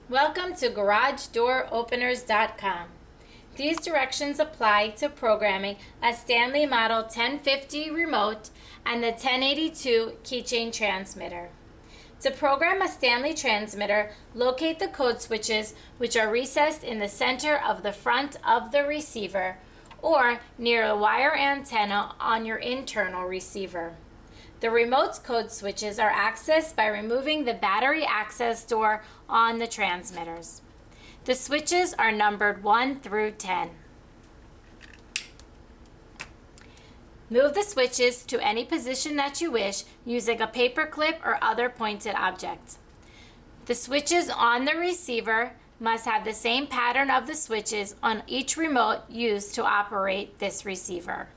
Welcome to GarageDoorOpeners.com. These directions apply to programming a Stanley Model 1050 remote and the 1082 keychain transmitter. To program a Stanley transmitter, locate the code switches, which are recessed in the center of the front of the receiver or near a wire antenna on your internal receiver. The remote's code switches are accessed by removing the battery access door on the transmitters. The switches are numbered 1 through 10. Move the switches to any position that you wish using a paper clip or other pointed object. The switches on the receiver must have the same pattern of the switches on each remote used to operate this receiver.